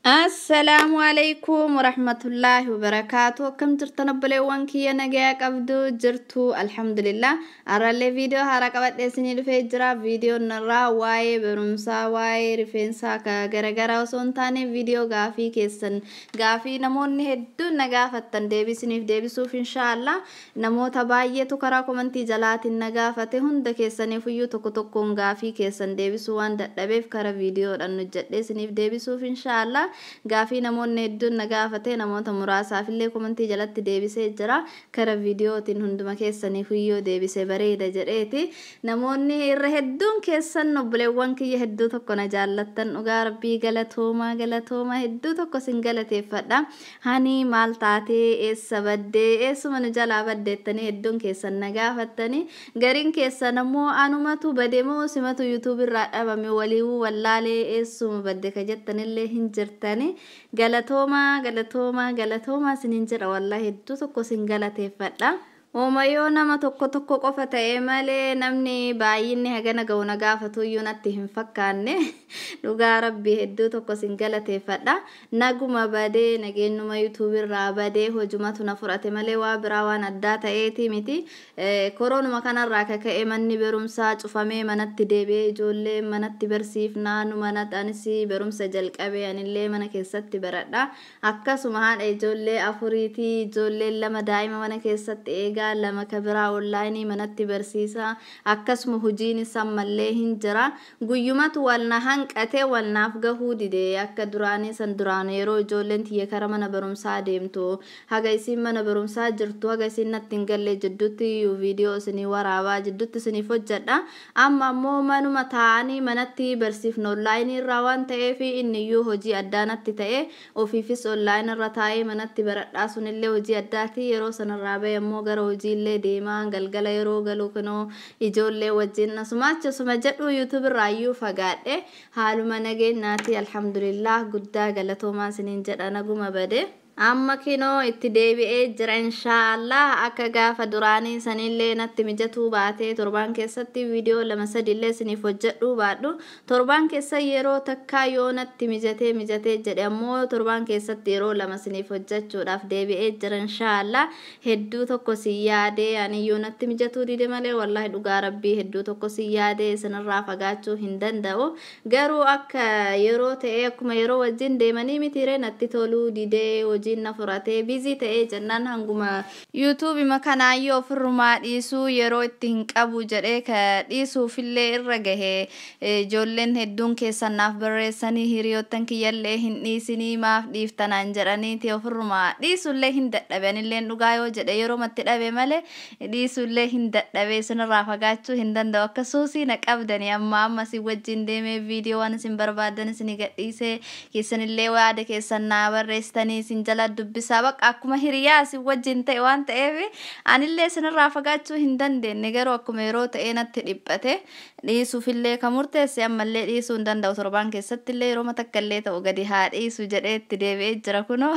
السلام عليكم ورحمة الله وبركاته. كم ترتنبلي وانكي نجاك أبدو جرتو الحمد لله. أرى اللي فيديو هرقبت لسني الفجرة فيديو نرى واي برمسا واي رفنسا كغرغرة وسونتاني فيديو غافي كيسن غافي نمون هدو نغافتن ديبسنيف ديبسوف إن شاء الله نمو تباية تكرا كومنتي جلات النغافته هند كيسن فيو تكتكون غافي كيسن ديبسوان دبيف كرا فيديو أنو جد لسنيف ديبسوف إن شاء الله غافي نمون ندون نغافته نموت مراسا فيلي كومنتي جلت ديبسي جرا كرا فيديو تن هندما كيسن فيو ديبسي بريد جريتي نمون رهدون كيسن نبلوان كي يهدو تكونا جالتن وغا ربي غلطوما هدو تكو سنغلتي فدا هاني مالتاتي السبدي اسمن جلا بدتني هدون كيسن نغافتني غرين كيسن مو انومتو بديمو سمتو يوتيوب الرابمي وليو والالي اسم بدك جتن اللي هنجرتني غلطوما سننجر والله هدو تكو سنغلتي فدا ومايو نما tokko qofa ta'e malee namni baay'inni hagana ga'una gaafatu iyyuu natti hin fakkaanne dhugaa rabbi hedduu tokko singalateeffadha naguma badee nageenyuma YouTube irraa badee hojumatu na furate malee waa biraa waan addaa ta'eeti miti koronuma kanarraa kaka'e manni barumsaa cufamee manatti deebi'ee ijoollee manatti barsiifnaa nu manatti anis barumsa jalqabee anillee mana keessatti baradha akkasuma haadha ijoollee afuriiti ijoollee lama daa'ima mana keessatti eegaa lama kabira online manatti barsiisa akkasuma hojiin sammallee hin jira guyyumatu walna hanqate walnaaf gahuu dide akka duraanii san duraan yeroo ijoolleen tiyya kara mana barumsaa deemtu haga isin mana barumsaa jirtu haga isin natti hin galle jidduutti viidiyoo isinii waraabaa jidduutti isiniif hojjedha amma ammoo manuma taa'anii manatti barsiifnu online irraa waan ta'eef inniyyuu hojii addaa natti ta'e ofiifis online irra taa'ee manatti baradhaa sunillee hojii addaati yeroo sanarraa ba'e ammoo gara hojillee deemaa galgala yeroo galuu kunoo ijoollee wajjin nasumaachasuma jedhu YouTube irraayyuu fagaadhe haaluma nageenyaati alhamdulillah guddaa galatoomaa isiniin jedha naguma bade amma kinoo itti deebi'ee jira inshallah akka gaafa duraanii sanillee natti mijatu baatee torban keessatti viidiyoo lama sadillee isiniif hojjedhu baadhu torban keessa yeroo takka yoo natti mijatee jedhe ammoo torban keessatti yeroo lama isiniif hojjechuudhaaf deebi'ee jira inshallah hedduu tokko si yaadee aniyyuu natti mijatu dide malee wallahi dhugaa rabbii hedduu tokko si yaadee isinirraa fagaachuu hin danda'u garuu akka yeroo ta'e akkuma yeroo wajjin deemanii mitiire natti toluu didee jinna furate busy ta'e jennaan hanguma YouTube makanaayyo ofirrumaa dhiisuu yeroo itti hin qabu jedhee ka dhiisuufillee irra gahee ijoolleen hedduun keessanaaf barreessanii hiriyoottan kiyyallee hin dhiisinii maaf dhiiftanaan jedhaniiti ofirrumaa dhiisullee hin dadhabanillee dhugaa yoo jedhe yeroo matti dhabe malee dhiisullee hin dadhabe isinirraa fagaachuu hin danda'u akka suusii na qabdanii amma si wajjin deemee viidiyoo waan isin barbaadan isin gadhiisee keessanillee waada keessannaa barreessanii isin jala dubbisa baqa akkuma hiriyaa si wajjin ta'e waan ta'eef anillee isinirraa fagaachuu hin dandeenye garuu akkuma yeroo ta'e natti dhiphate dhiisuufillee ka murteesse ammallee dhiisuu hin danda'u torban keessattillee yeroo matakkallee ta'u gadi haa dhiisu jedhee itti deebi'ee jira kunoo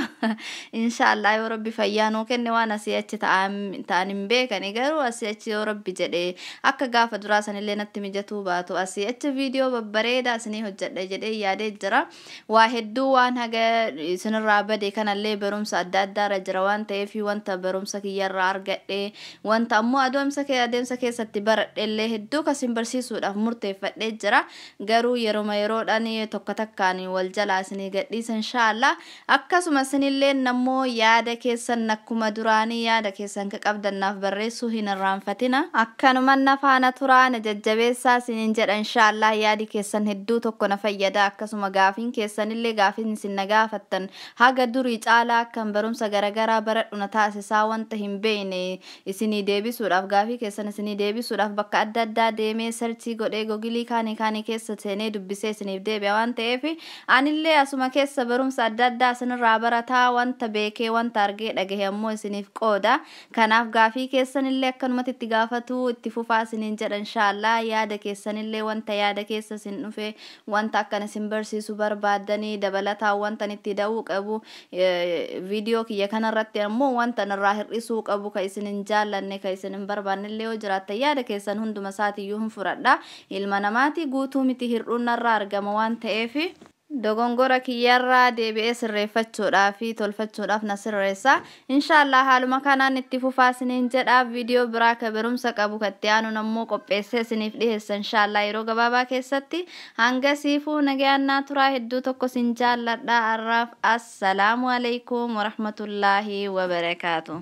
inshallah yoo rabbi fayyaa nuu kenne waan asii achi ta'an hin beekani garuu asii achi yoo rabbi jedhee akka gaafa duraa sanillee natti mijatuu baatu asii achi viidiyoo babbareedaa isinii hojjedhe jedhee yaadee jira waa hedduu waan haga isinirraa bade kanallee barumsa adda addaa jira waan ta'eef wanta barumsa kiyyarraa argadhe wanta ammoo adeemsa keessatti baradhellee hedduu kasin barsiisuudhaaf murteeffadhee jira garuu yeroodhaan tokko takkaan wal jalaa isinii gadhiisa inshallah akkasuma isinillee nammoo yaada keessan akkuma duraanii yaada keessan ka qabdannaaf barreessuu hin irraanfatina akkanuma nafaana turaan jajjabeessaa isiniin jedha inshallah yaadi keessan hedduu tokko na fayyada akkasuma gaafiin keessanillee gaafiin isin nagaafattan haga durii caalaa kan barumsa garagaraa baradhu na taasisaa wanta hin beekne isinii deebisuudhaaf gaafii keessan isinii deebisuudhaaf bakka adda addaa deemee sarchii godhee googilii kaanii keessa seenee dubbisee isiniif deebi'a waan ta'eef anillee asuma keessa barumsa adda addaa isinirraa barataa wanta beekee wanta argee dhagahe ammoo isiniif qooda kanaaf gaafii keessanillee akkanumatti itti gaafatu itti fufaa isiniin jedha inshallah yaada keessanillee wanta yaada keessa isin dhufe wanta akkan isin barsiisu barbaadanii dabalataa wanta itti da'uu qabu video kiyya kanarratti ammoo wanta narraa hir'isuu qabu ka isinin jaallanne ka isinin barbaannillee yoo jiraatte yaada keessan hunduma isaatiiyyuu hin fudhadha ilma namaati guutuu miti hir'uun narraa argama waan ta'eef dogongora kiyyarraa deebi'ee sirreeffachuudhaaf fi tolfachuudhaaf na sirreessa. Inshallah haaluma kanaan itti fufaa isiniin jedha. Viidiyoo biraa ka barumsa qabu katti aanu nammoo qopheessee isiniif dhiheessa inshallah yeroo gabaabaa keessatti. Hangasiifuu nagaannaa turaa hedduu tokko sin jaalladha. Arraaf assalaamu alaykum wa rahmatullahi wa barakaatuh.